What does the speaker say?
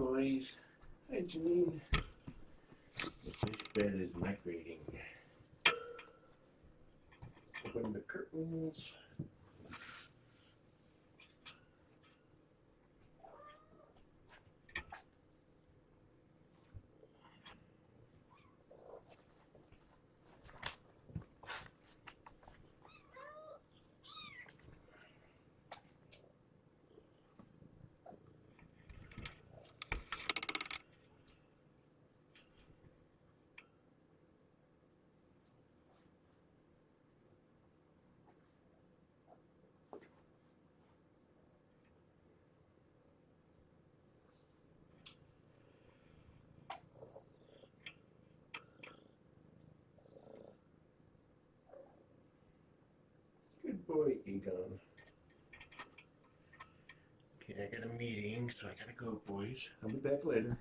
boys. Hi, Janine. The fish bed is migrating. Open the curtains. Good boy, Egon. Okay, I got a meeting, so I gotta go, boys. I'll be back later.